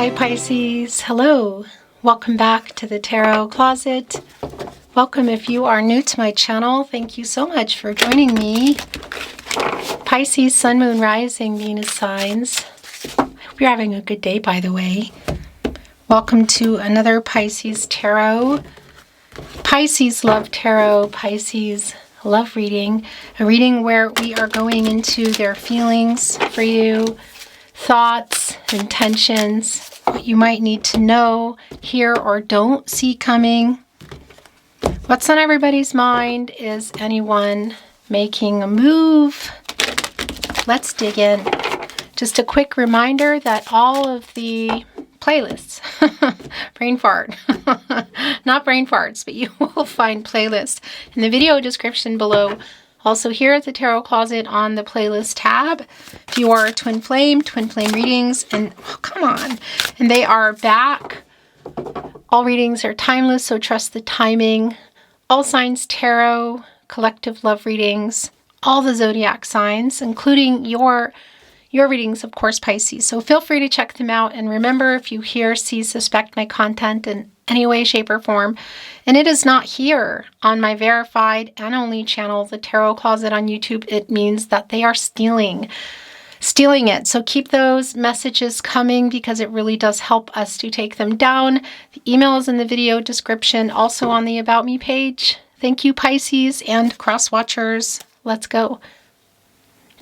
Hi Pisces, hello. Welcome back to the Tarot Closet. Welcome if you are new to my channel. Thank you so much for joining me. Pisces, Sun, Moon, Rising, Venus signs. I hope you're having a good day, by the way. Welcome to another Pisces Tarot. Pisces love tarot. Pisces love reading. A reading where we are going into their feelings for you, thoughts, intentions, what you might need to know, hear, or don't see coming. What's on everybody's mind? Is anyone making a move? Let's dig in. Just a quick reminder that all of the playlists, brain fart, not brain farts, but you will find playlists in the video description below. Also here at the Tarot Closet on the playlist tab. If you are a twin flame readings, and oh, come on, and they are back. All readings are timeless, so trust the timing. All signs tarot, collective love readings, all the zodiac signs, including your readings, of course, Pisces. So feel free to check them out. And remember, if you hear, see, suspect my content in any way, shape, or form, and it is not here on my verified and only channel, the Tarot Closet on YouTube, it means that they are stealing it. So keep those messages coming because it really does help us to take them down. The email is in the video description, also on the About Me page. Thank you, Pisces and cross watchers. Let's go.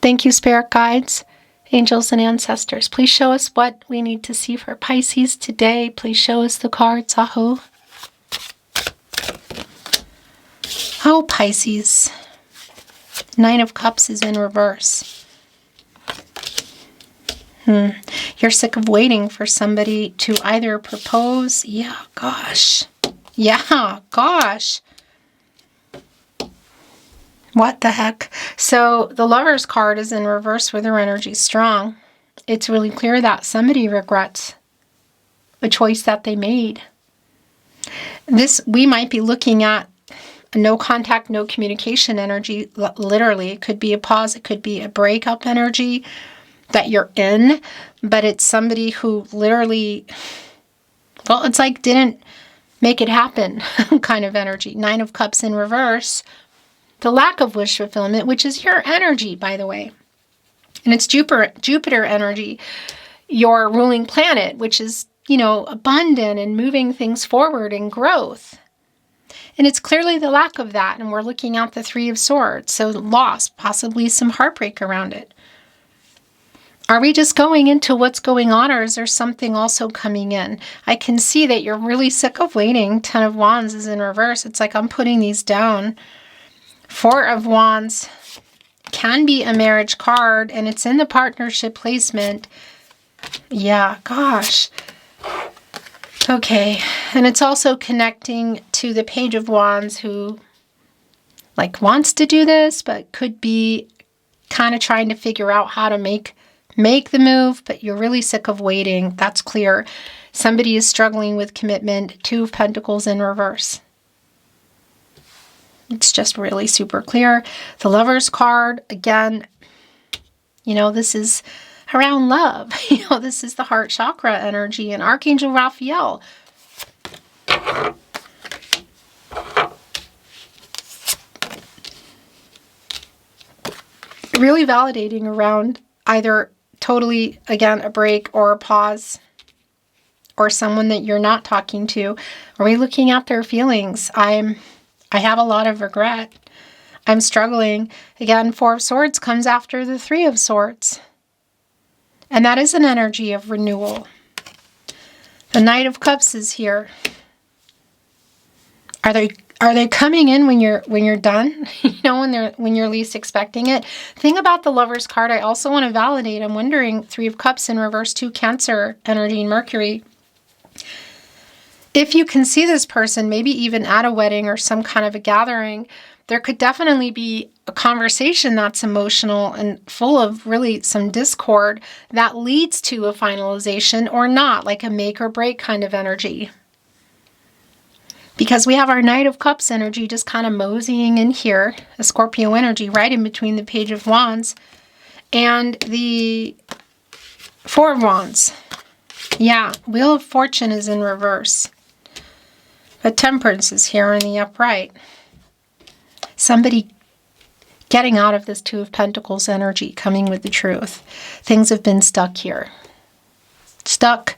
Thank you, spirit guides, angels, and ancestors. Please show us what we need to see for Pisces today. Please show us the cards. Aho. Oh, Pisces. Nine of Cups is in reverse. You're sick of waiting for somebody to either propose. Yeah, gosh. What the heck? So the Lover's card is in reverse with their energy strong. It's really clear that somebody regrets a choice that they made. We might be looking at a no contact, no communication energy. Literally, it could be a pause. It could be a breakup energy that you're in. But it's somebody who literally, well, it's like didn't make it happen kind of energy. Nine of Cups in reverse. The lack of wish fulfillment, which is your energy, by the way. And it's Jupiter energy, your ruling planet, which is, abundant and moving things forward in growth. And it's clearly the lack of that. And we're looking at the Three of Swords. So loss, possibly some heartbreak around it. Are we just going into what's going on, or is there something also coming in? I can see that you're really sick of waiting. Ten of Wands is in reverse. It's like I'm putting these down. Four of Wands can be a marriage card, and it's in the partnership placement. Yeah, gosh. Okay, and it's also connecting to the Page of Wands, who wants to do this, but could be kind of trying to figure out how to make the move, but you're really sick of waiting. That's clear. Somebody is struggling with commitment. Two of Pentacles in reverse. It's just really super clear. The Lover's card, again, this is around love. This is the heart chakra energy, and Archangel Raphael. Really validating around either totally, again, a break or a pause, or someone that you're not talking to. Are we looking at their feelings? I have a lot of regret. I'm struggling. Again, Four of Swords comes after the Three of Swords. And that is an energy of renewal. The Knight of Cups is here. Are they coming in when you're done? When you're least expecting it? Thing about the Lover's card, I also want to validate. I'm wondering, Three of Cups in reverse, two Cancer energy and Mercury. If you can see this person, maybe even at a wedding or some kind of a gathering, there could definitely be a conversation that's emotional and full of really some discord that leads to a finalization or not, like a make or break kind of energy. Because we have our Knight of Cups energy just kind of moseying in here, a Scorpio energy right in between the Page of Wands and the Four of Wands. Yeah, Wheel of Fortune is in reverse. But Temperance is here in the upright. Somebody getting out of this Two of Pentacles energy, coming with the truth. Things have been stuck here. Stuck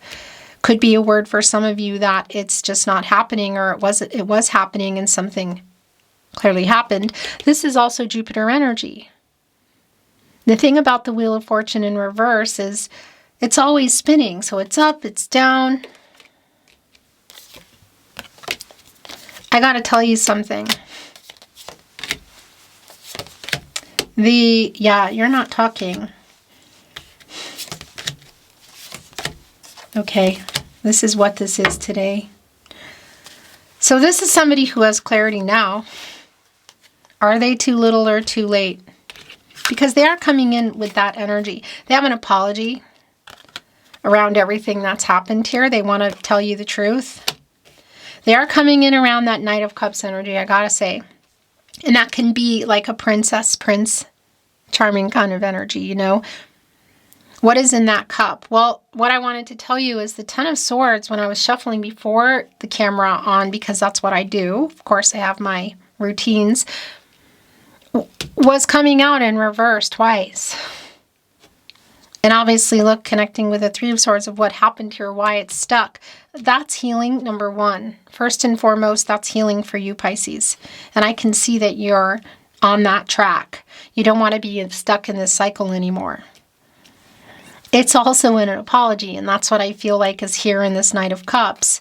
could be a word for some of you that it's just not happening, or it was happening and something clearly happened. This is also Jupiter energy. The thing about the Wheel of Fortune in reverse is it's always spinning. So it's up, it's down. I got to tell you something. Yeah, you're not talking. Okay, this is what this is today. So this is somebody who has clarity now. Are they too little or too late? Because they are coming in with that energy. They have an apology around everything that's happened here. They want to tell you the truth. They are coming in around that Knight of Cups energy, I gotta say. And that can be like a princess, prince, charming kind of energy, you know. What is in that cup? Well, what I wanted to tell you is the Ten of Swords, when I was shuffling before the camera on, because that's what I do. Of course, I have my routines. Was coming out in reverse twice. And obviously, look, connecting with the Three of Swords of what happened here, why it's stuck. That's healing, number one. First and foremost, that's healing for you, Pisces. And I can see that you're on that track. You don't want to be stuck in this cycle anymore. It's also an apology, and that's what I feel like is here in this Knight of Cups.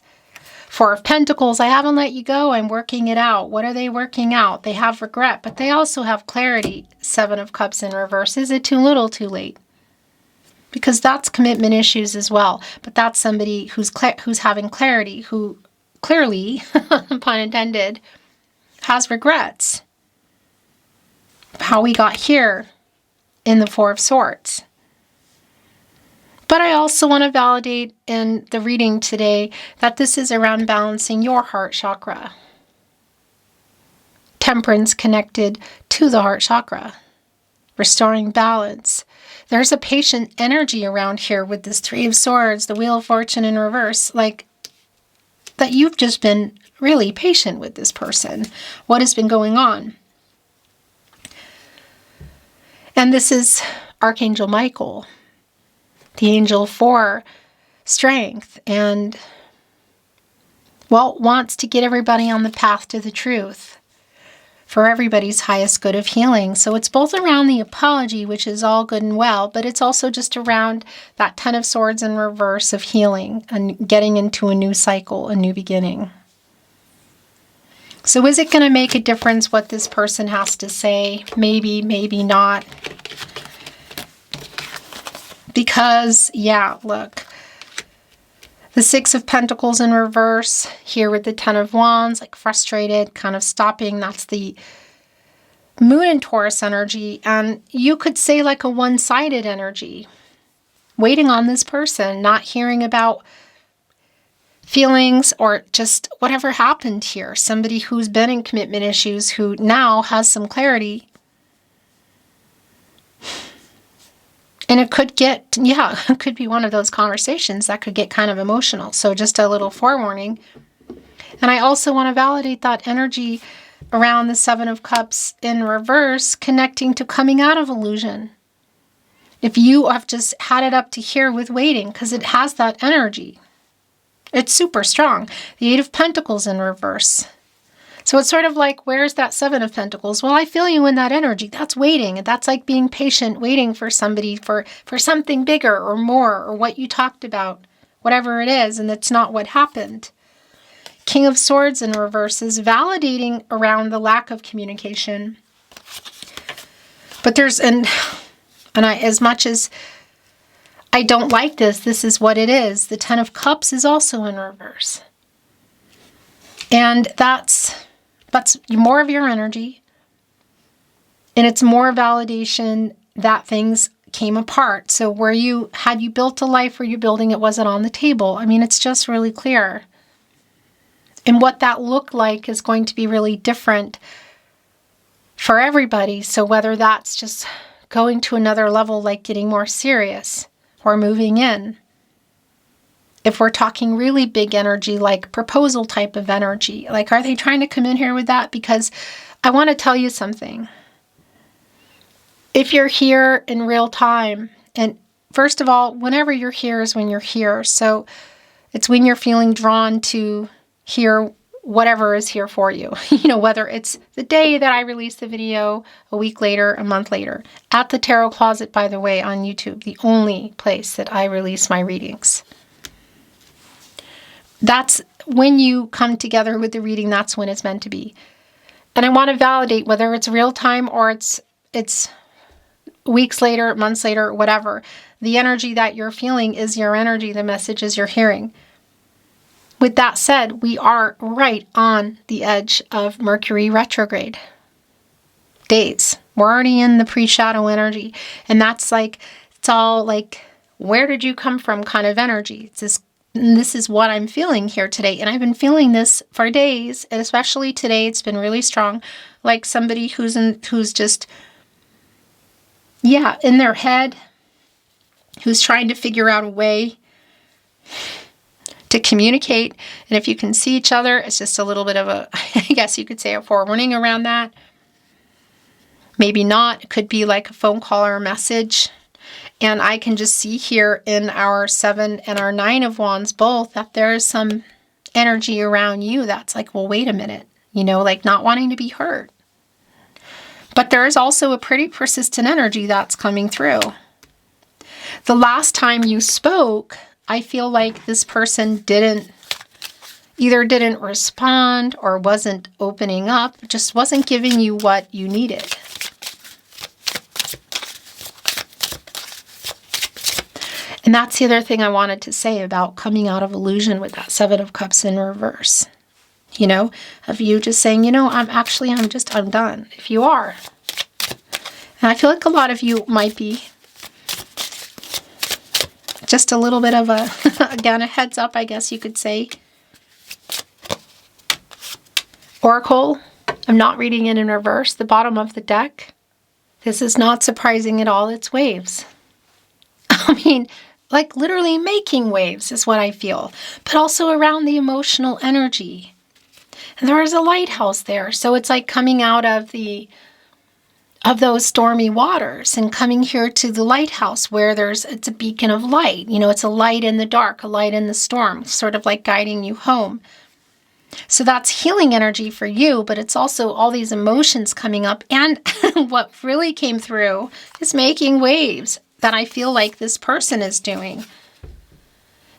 Four of Pentacles, I haven't let you go. I'm working it out. What are they working out? They have regret, but they also have clarity. Seven of Cups in reverse. Is it too little, too late? Because that's commitment issues as well. But that's somebody who's having clarity, who clearly, pun intended, has regrets. How we got here in the Four of Swords. But I also want to validate in the reading today that this is around balancing your heart chakra. Temperance connected to the heart chakra. Restoring balance. There's a patient energy around here with this Three of Swords, the Wheel of Fortune in reverse, like that you've just been really patient with this person. What has been going on? And this is Archangel Michael, the angel for strength, and, well, wants to get everybody on the path to the truth for everybody's highest good of healing. So it's both around the apology, which is all good and well, but it's also just around that Ten of Swords in reverse of healing and getting into a new cycle, a new beginning. So is it going to make a difference what this person has to say? Maybe, maybe not. Because, yeah, look, the Six of Pentacles in reverse, here with the Ten of Wands, like frustrated, kind of stopping. That's the Moon in Taurus energy. And you could say like a one-sided energy. Waiting on this person, not hearing about feelings or just whatever happened here. Somebody who's been in commitment issues who now has some clarity. And it could get, yeah, it could be one of those conversations that could get kind of emotional. So just a little forewarning. And I also want to validate that energy around the Seven of Cups in reverse, connecting to coming out of illusion. If you have just had it up to here with waiting, because it has that energy. It's super strong. The Eight of Pentacles in reverse. So it's sort of like, where's that Seven of Pentacles? Well, I feel you in that energy. That's waiting. That's like being patient, waiting for somebody, for something bigger or more, or what you talked about, whatever it is, and it's not what happened. King of Swords in reverse is validating around the lack of communication. But there's, and I, as much as I don't like this is what it is. The Ten of Cups is also in reverse. And that's more of your energy. And it's more validation that things came apart. So had you built a life where you're building, it wasn't on the table. I mean, it's just really clear. And what that looked like is going to be really different for everybody. So whether that's just going to another level, like getting more serious or moving in, If we're talking really big energy, like proposal type of energy, like are they trying to come in here with that? Because I want to tell you something. If you're here in real time, and first of all, whenever you're here is when you're here. So it's when you're feeling drawn to hear whatever is here for you. Whether it's the day that I release the video, a week later, a month later. At the Tarot Closet, by the way, on YouTube, the only place that I release my readings. That's when you come together with the reading, that's when it's meant to be. And I want to validate whether it's real time or it's weeks later, months later, whatever. The energy that you're feeling is your energy, the messages you're hearing. With that said, we are right on the edge of Mercury retrograde days. We're already in the pre-shadow energy. And that's like, it's all like, where did you come from kind of energy. This is what I'm feeling here today. And I've been feeling this for days. And especially today, it's been really strong. Like somebody who's just, in their head, who's trying to figure out a way to communicate. And if you can see each other, it's just a little bit of a, I guess you could say, a forewarning around that. Maybe not. It could be like a phone call or a message. And I can just see here in our 7 and our 9 of Wands both that there is some energy around you that's like, well, wait a minute, like not wanting to be hurt. But there is also a pretty persistent energy that's coming through. The last time you spoke, I feel like this person didn't respond or wasn't opening up, just wasn't giving you what you needed. And that's the other thing I wanted to say about coming out of illusion with that 7 of Cups in reverse. Of you just saying, I'm done. If you are. And I feel like a lot of you might be just a little bit of again, a heads up, I guess you could say. Oracle, I'm not reading it in reverse. The bottom of the deck. This is not surprising at all. It's waves. I mean, like literally making waves is what I feel. But also around the emotional energy. And there is a lighthouse there. So it's like coming out of those stormy waters and coming here to the lighthouse where it's a beacon of light. It's a light in the dark, a light in the storm, sort of like guiding you home. So that's healing energy for you, but it's also all these emotions coming up. And what really came through is making waves that I feel like this person is doing.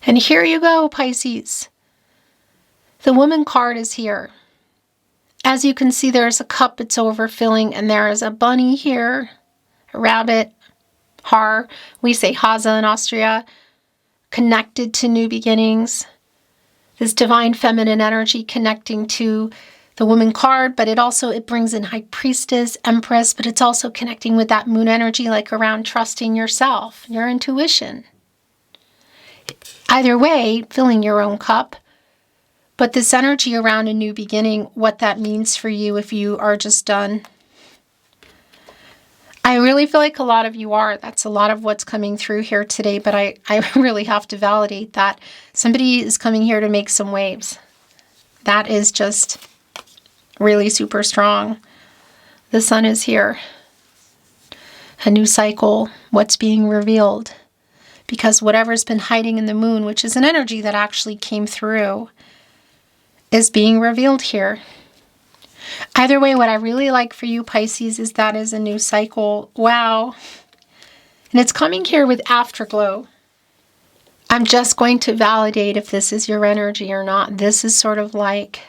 And here you go, Pisces. The Woman card is here. As you can see, there's a cup, it's overfilling, and there is a bunny here, a rabbit, Har, we say Hase in Austria, connected to new beginnings. This divine feminine energy connecting to the Woman card, but it brings in High Priestess, Empress, but it's also connecting with that moon energy, like around trusting yourself, your intuition. Either way, filling your own cup. But this energy around a new beginning, what that means for you if you are just done. I really feel like a lot of you are. That's a lot of what's coming through here today, but I really have to validate that somebody is coming here to make some waves. That is just really super strong. The sun is here. A new cycle, what's being revealed. Because whatever's been hiding in the moon, which is an energy that actually came through, is being revealed here. Either way, what I really like for you, Pisces, is that is a new cycle. Wow. And it's coming here with afterglow. I'm just going to validate if this is your energy or not. This is sort of like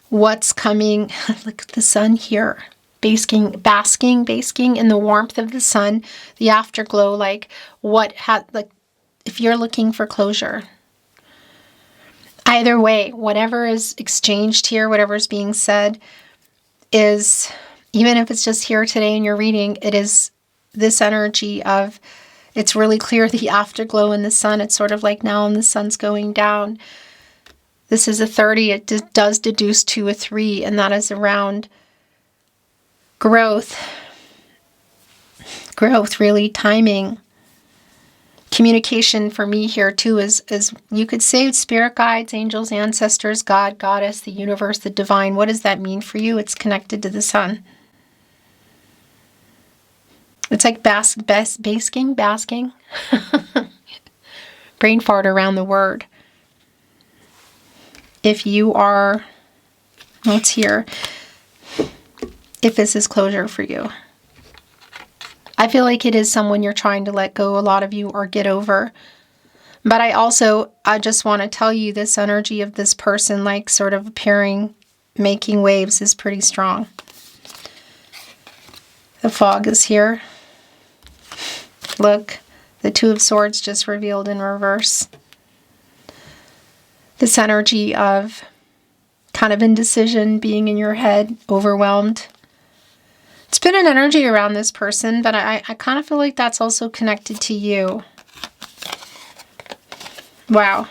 what's coming. Look at the sun here. Basking in the warmth of the sun. The afterglow, like if you're looking for closure. Either way, whatever is exchanged here, whatever is being said is, even if it's just here today in your reading, it is this energy of, it's really clear the afterglow in the sun. It's sort of like now when the sun's going down. This is a 30. It does deduce to a 3, and that is around growth. Growth, really, timing. Communication for me here too is you could say spirit guides, angels, ancestors, God, goddess, the universe, the divine. What does that mean for you? It's connected to the sun. It's like basking. Brain fart around the word. If you are, what's here? If this is closure for you. I feel like it is someone you're trying to let go, a lot of you, or get over. But I just want to tell you this energy of this person, like sort of appearing, making waves, is pretty strong. The fog is here. Look, the Two of Swords just revealed in reverse. This energy of kind of indecision, being in your head, overwhelmed. It's been an energy around this person, but I kind of feel like that's also connected to you. Wow.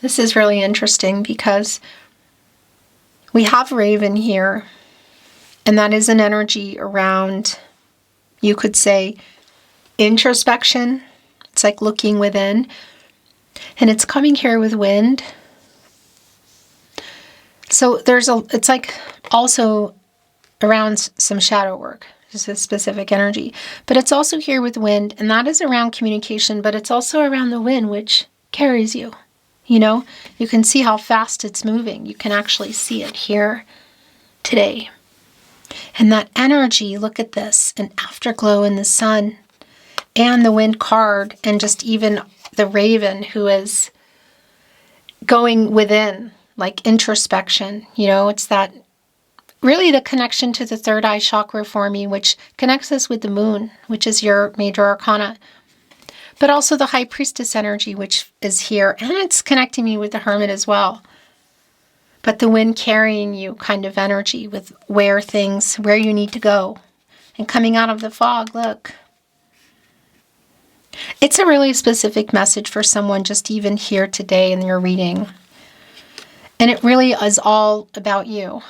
This is really interesting because we have Raven here, and that is an energy around, you could say, introspection. It's like looking within, and it's coming here with wind. So it's like also around some shadow work, just a specific energy. But it's also here with wind, and that is around communication, but it's also around the wind, which carries you. You know, you can see how fast it's moving. You can actually see it here today. And that energy, look at this, an afterglow in the sun, and the wind card, and just even the raven who is going within, like introspection. You know, it's that really the connection to the third eye chakra for me, which connects us with the moon, which is your major arcana. But also the high priestess energy, which is here. And it's connecting me with the hermit as well. But the wind carrying you kind of energy with where you need to go. And coming out of the fog, look. It's a really specific message for someone just even here today in your reading. And it really is all about you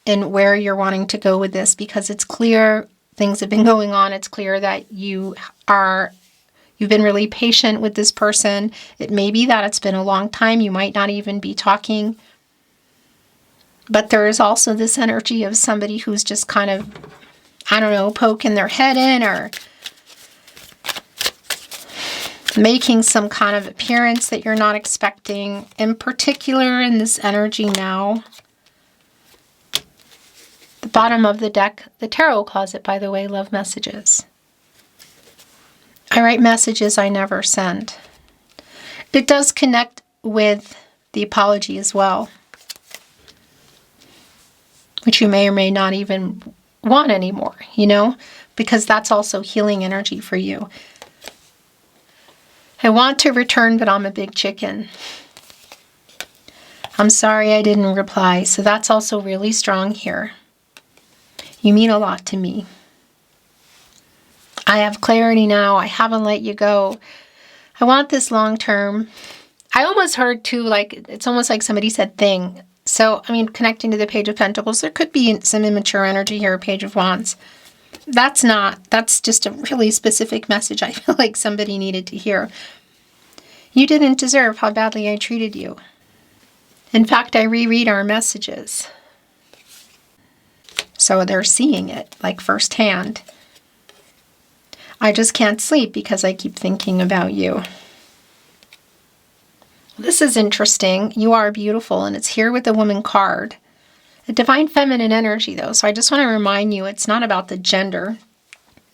and where you're wanting to go with this, because it's clear things have been going on. It's clear that you've been really patient with this person. It may be that it's been a long time. You might not even be talking. But there is also this energy of somebody who's just kind of, I don't know, poking their head in or making some kind of appearance that you're not expecting. In particular, in this energy now, the bottom of the deck, the tarot closet, by the way, love messages. I write messages I never send. It does connect with the apology as well, which you may or may not even want anymore, you know, because that's also healing energy for you. I want to return, but I'm a big chicken. I'm sorry I didn't reply. So that's also really strong here. You mean a lot to me. I have clarity now. I haven't let you go. I want this long term. I almost heard too, like, it's almost like somebody said thing. So, I mean, connecting to the Page of Pentacles, there could be some immature energy here, Page of Wands. That's just a really specific message I feel like somebody needed to hear. You didn't deserve how badly I treated you. In fact, I reread our messages. So they're seeing it, like firsthand. I just can't sleep because I keep thinking about you. This is interesting. You are beautiful, and it's here with the woman card. A divine feminine energy, though. So I just want to remind you, it's not about the gender.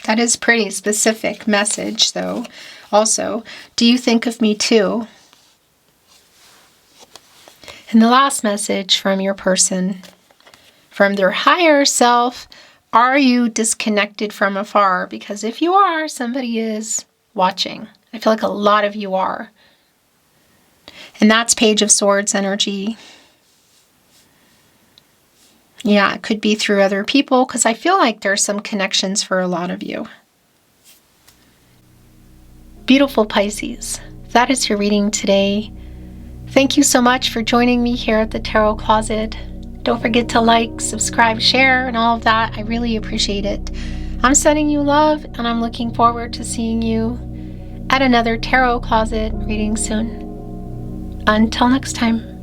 That is pretty specific message, though. Also, do you think of me too? And the last message from your person, from their higher self, are you disconnected from afar? Because if you are, somebody is watching. I feel like a lot of you are. And that's Page of Swords energy. Yeah, it could be through other people, because I feel like there's some connections for a lot of you. Beautiful Pisces, that is your reading today. Thank you so much for joining me here at the Tarot Closet. Don't forget to like, subscribe, share, and all of that. I really appreciate it. I'm sending you love, and I'm looking forward to seeing you at another tarot closet reading soon. Until next time.